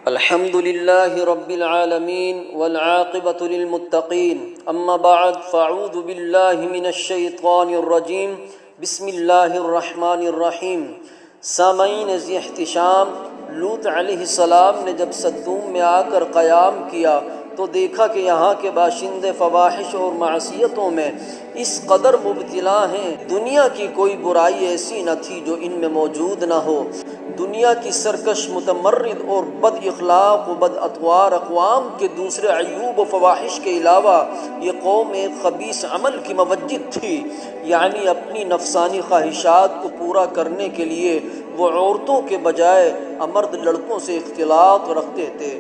الحمد لله رب العالمين والعاقبة للمتقين اما بعد فاعوذ بالله من الشیطان الرجیم بسم اللہ الرحمن الرحیم۔ سامعین عزیز احتشام، لوط علیہ السلام نے جب صدوم میں آ کر قیام کیا تو دیکھا کہ یہاں کے باشندے فواحش اور معصیتوں میں اس قدر مبتلا ہیں، دنیا کی کوئی برائی ایسی نہ تھی جو ان میں موجود نہ ہو۔ دنیا کی سرکش، متمرد اور بد اخلاق و بد اطوار اقوام کے دوسرے عیوب و فواحش کے علاوہ یہ قوم ایک خبیث عمل کی موجد تھی، یعنی اپنی نفسانی خواہشات کو پورا کرنے کے لیے وہ عورتوں کے بجائے مرد لڑکوں سے اختلاط رکھتے تھے۔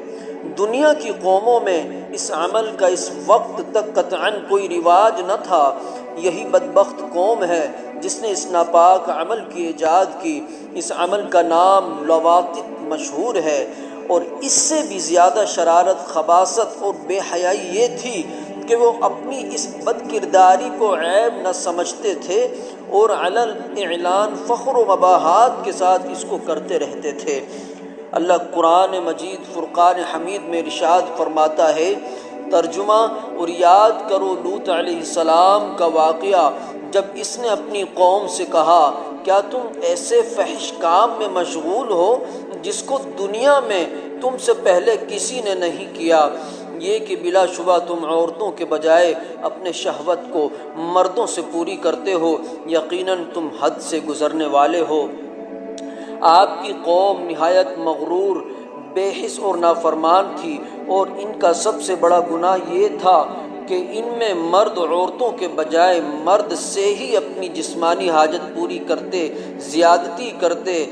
دنیا کی قوموں میں اس عمل کا اس وقت تک قطعاً کوئی رواج نہ تھا۔ یہی بدبخت قوم ہے جس نے اس ناپاک عمل کی ایجاد کی۔ اس عمل کا نام لواطت مشہور ہے، اور اس سے بھی زیادہ شرارت، خباثت اور بے حیائی یہ تھی کہ وہ اپنی اس بد کرداری کو عیب نہ سمجھتے تھے اور علل اعلان فخر و مباحات کے ساتھ اس کو کرتے رہتے تھے۔ اللہ قرآن مجید فرقان حمید میں ارشاد فرماتا ہے، ترجمہ: اور یاد کرو لوط علیہ السلام کا واقعہ جب اس نے اپنی قوم سے کہا، کیا تم ایسے فحش کام میں مشغول ہو جس کو دنیا میں تم سے پہلے کسی نے نہیں کیا، یہ کہ بلا شبہ تم عورتوں کے بجائے اپنے شہوت کو مردوں سے پوری کرتے ہو، یقیناً تم حد سے گزرنے والے ہو۔ آپ کی قوم نہایت مغرور، بے حس اور نافرمان تھی، اور ان کا سب سے بڑا گناہ یہ تھا کہ ان میں مرد عورتوں کے بجائے مرد سے ہی اپنی جسمانی حاجت پوری کرتے، زیادتی کرتے۔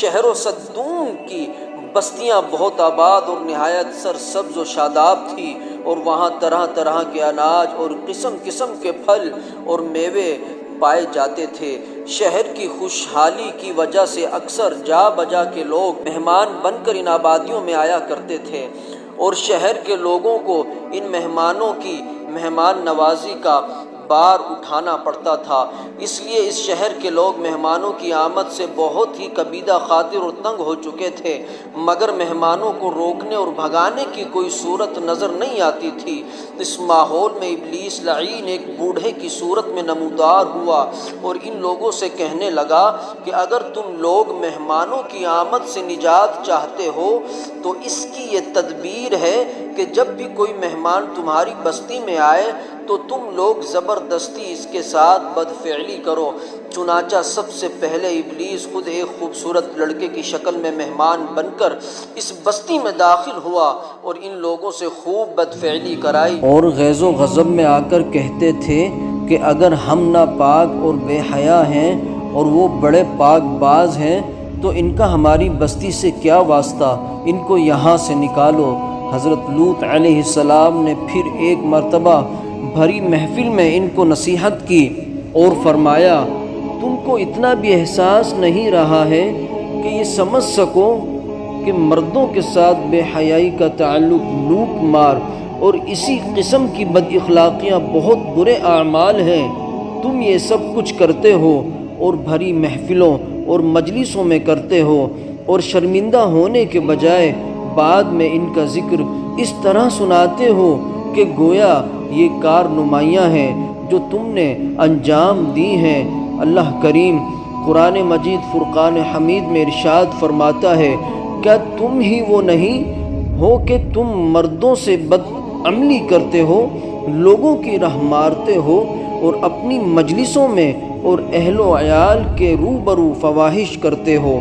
شہر و صدوم کی بستیاں بہت آباد اور نہایت سرسبز و شاداب تھی، اور وہاں طرح طرح کے اناج اور قسم قسم کے پھل اور میوے پائے جاتے تھے۔ شہر کی خوشحالی کی وجہ سے اکثر جا بجا کے لوگ مہمان بن کر ان آبادیوں میں آیا کرتے تھے، اور شہر کے لوگوں کو ان مہمانوں کی مہمان نوازی کا بار اٹھانا پڑتا تھا۔ اس لیے اس شہر کے لوگ مہمانوں کی آمد سے بہت ہی کبیدہ خاطر اور تنگ ہو چکے تھے، مگر مہمانوں کو روکنے اور بھگانے کی کوئی صورت نظر نہیں آتی تھی۔ اس ماحول میں ابلیس لعین ایک بوڑھے کی صورت میں نمودار ہوا اور ان لوگوں سے کہنے لگا کہ اگر تم لوگ مہمانوں کی آمد سے نجات چاہتے ہو تو اس کی یہ تدبیر ہے کہ جب بھی کوئی مہمان تمہاری بستی میں آئے تو تم لوگ زبردستی اس کے ساتھ بدفعلی کرو۔ چنانچہ سب سے پہلے ابلیس خود ایک خوبصورت لڑکے کی شکل میں مہمان بن کر اس بستی میں داخل ہوا اور ان لوگوں سے خوب بدفعلی کرائی، اور غیظ و غضب میں آ کر کہتے تھے کہ اگر ہم ناپاک اور بے حیا ہیں اور وہ بڑے پاک باز ہیں تو ان کا ہماری بستی سے کیا واسطہ، ان کو یہاں سے نکالو۔ حضرت لوط علیہ السلام نے پھر ایک مرتبہ بھری محفل میں ان کو نصیحت کی اور فرمایا، تم کو اتنا بھی احساس نہیں رہا ہے کہ یہ سمجھ سکو کہ مردوں کے ساتھ بے حیائی کا تعلق، لوٹ مار اور اسی قسم کی بد اخلاقیاں بہت برے اعمال ہیں۔ تم یہ سب کچھ کرتے ہو اور بھری محفلوں اور مجلسوں میں کرتے ہو، اور شرمندہ ہونے کے بجائے بعد میں ان کا ذکر اس طرح سناتے ہو کہ گویا یہ کارنمائیاں ہیں جو تم نے انجام دی ہیں۔ اللہ کریم قرآن مجید فرقان حمید میں ارشاد فرماتا ہے، کیا تم ہی وہ نہیں ہو کہ تم مردوں سے بدعملی کرتے ہو، لوگوں کی راہ مارتے ہو اور اپنی مجلسوں میں اور اہل و عیال کے روبرو فواحش کرتے ہو۔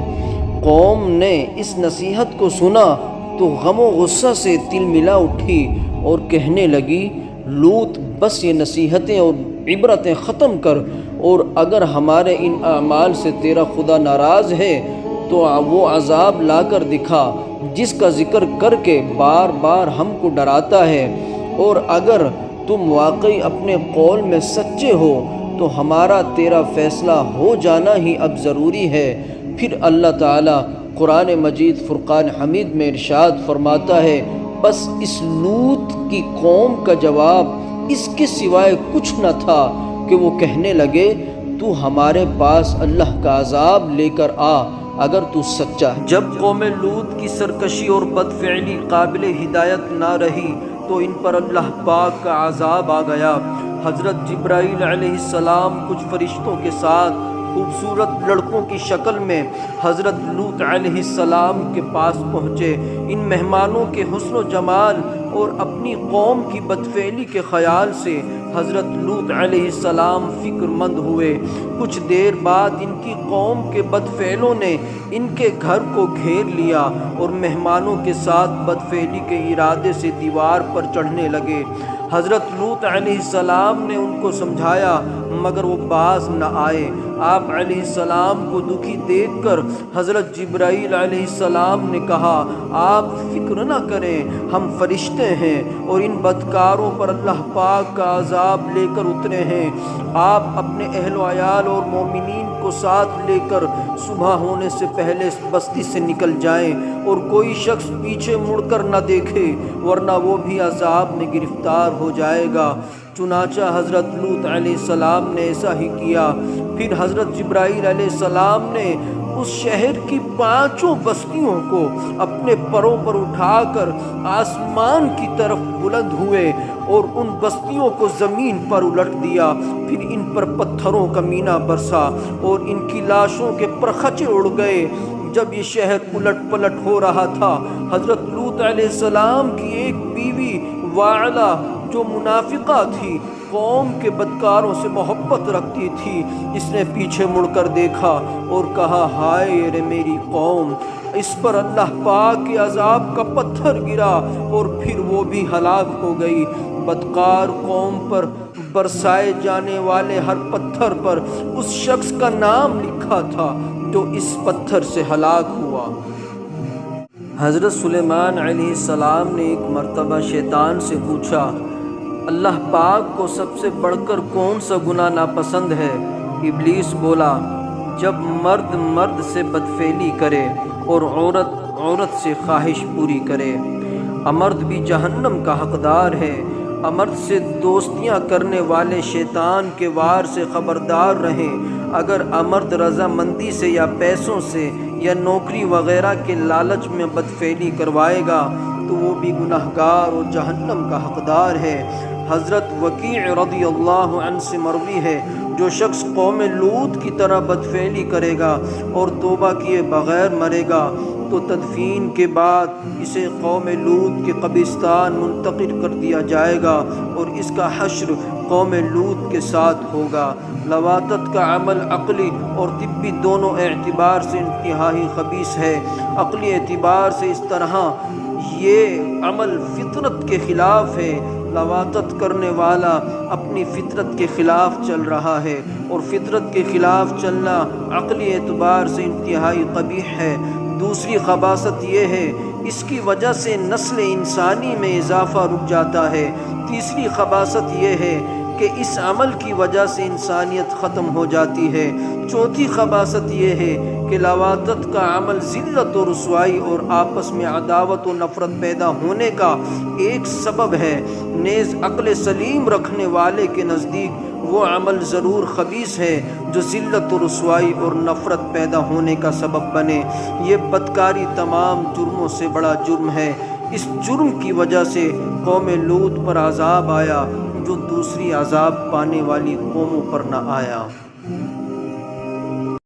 قوم نے اس نصیحت کو سنا تو غم و غصہ سے تل ملا اٹھی اور کہنے لگی، لوط بس یہ نصیحتیں اور عبرتیں ختم کر، اور اگر ہمارے ان اعمال سے تیرا خدا ناراض ہے تو وہ عذاب لا کر دکھا جس کا ذکر کر کے بار بار ہم کو ڈراتا ہے، اور اگر تم واقعی اپنے قول میں سچے ہو تو ہمارا تیرا فیصلہ ہو جانا ہی اب ضروری ہے۔ پھر اللہ تعالیٰ قرآن مجید فرقان حمید میں ارشاد فرماتا ہے، بس اس لوط کی قوم کا جواب اس کے سوائے کچھ نہ تھا کہ وہ کہنے لگے، تو ہمارے پاس اللہ کا عذاب لے کر آ اگر تو سچا ہے۔ جب قوم لوط کی سرکشی اور بدفعلی قابل ہدایت نہ رہی تو ان پر اللہ پاک کا عذاب آ گیا۔ حضرت جبرائیل علیہ السلام کچھ فرشتوں کے ساتھ خوبصورت لڑکوں کی شکل میں حضرت لوط علیہ السلام کے پاس پہنچے۔ ان مہمانوں کے حسن و جمال اور اپنی قوم کی بدفعلی کے خیال سے حضرت لوط علیہ السلام فکر مند ہوئے۔ کچھ دیر بعد ان کی قوم کے بدفعلوں نے ان کے گھر کو گھیر لیا اور مہمانوں کے ساتھ بدفعلی کے ارادے سے دیوار پر چڑھنے لگے۔ حضرت لوط علیہ السلام نے ان کو سمجھایا مگر وہ باز نہ آئے۔ آپ علیہ السلام کو دکھی دیکھ کر حضرت جبرائیل علیہ السلام نے کہا آپ فکر نہ کریں، ہم فرشتے ہیں اور ان بدکاروں پر اللہ پاک کا عذاب لے کر اترے ہیں۔ آپ اپنے اہل و عیال اور مومنین کو ساتھ لے کر صبح ہونے سے پہلے بستی سے نکل جائیں اور کوئی شخص پیچھے مڑ کر نہ دیکھے ورنہ وہ بھی عذاب میں گرفتار ہو جائے گا۔ چنانچہ حضرت لوط علیہ السلام نے ایسا ہی کیا۔ پھر حضرت جبرائیل علیہ السلام نے اس شہر کی 5 بستیوں کو اپنے پروں پر اٹھا کر آسمان کی طرف بلند ہوئے اور ان بستیوں کو زمین پر الٹ دیا۔ پھر ان پر پتھروں کا مینہ برسا اور ان کی لاشوں کے پرخچے اڑ گئے۔ جب یہ شہر الٹ پلٹ ہو رہا تھا، حضرت لوط علیہ السلام کی ایک بیوی واعلہ جو منافقہ تھی، قوم کے بدکاروں سے محبت رکھتی تھی، اس نے پیچھے مڑ کر دیکھا اور کہا ہائے رے میری قوم، اس پر اللہ پاک کے عذاب کا پتھر گرا اور پھر وہ بھی ہلاک ہو گئی۔ بدکار قوم پر برسائے جانے والے ہر پتھر پر اس شخص کا نام لکھا تھا جو اس پتھر سے ہلاک ہوا۔ حضرت سلیمان علیہ السلام نے ایک مرتبہ شیطان سے پوچھا اللہ پاک کو سب سے بڑھ کر کون سا گناہ ناپسند ہے؟ ابلیس بولا جب مرد مرد سے بدفعلی کرے اور عورت عورت سے خواہش پوری کرے۔ امرد بھی جہنم کا حقدار ہے۔ امرد سے دوستیاں کرنے والے شیطان کے وار سے خبردار رہیں۔ اگر امرد رضامندی سے یا پیسوں سے یا نوکری وغیرہ کے لالچ میں بدفعلی کروائے گا تو وہ بھی گناہگار اور جہنم کا حقدار ہے۔ حضرت وکیع رضی اللہ عنہ سے مروی ہے جو شخص قوم لوط کی طرح بدفعلی کرے گا اور توبہ کیے بغیر مرے گا تو تدفین کے بعد اسے قوم لوط کے قبرستان منتقل کر دیا جائے گا اور اس کا حشر قوم لوط کے ساتھ ہوگا۔ لواطت کا عمل عقلی اور طبی دونوں اعتبار سے انتہائی خبیث ہے۔ عقلی اعتبار سے اس طرح یہ عمل فطرت کے خلاف ہے۔ لواطت کرنے والا اپنی فطرت کے خلاف چل رہا ہے اور فطرت کے خلاف چلنا عقلی اعتبار سے انتہائی قبیح ہے۔ دوسری خباثت یہ ہے اس کی وجہ سے نسل انسانی میں اضافہ رک جاتا ہے۔ تیسری خباثت یہ ہے کہ اس عمل کی وجہ سے انسانیت ختم ہو جاتی ہے۔ چوتھی خباثت یہ ہے کہ لواطت کا عمل ذلت و رسوائی اور آپس میں عداوت و نفرت پیدا ہونے کا ایک سبب ہے۔ نیز عقل سلیم رکھنے والے کے نزدیک وہ عمل ضرور خبیث ہے جو ذلت و رسوائی اور نفرت پیدا ہونے کا سبب بنے۔ یہ بدکاری تمام جرموں سے بڑا جرم ہے۔ اس جرم کی وجہ سے قوم لوط پر عذاب آیا جو دوسری عذاب پانے والی قوموں پر نہ آیا۔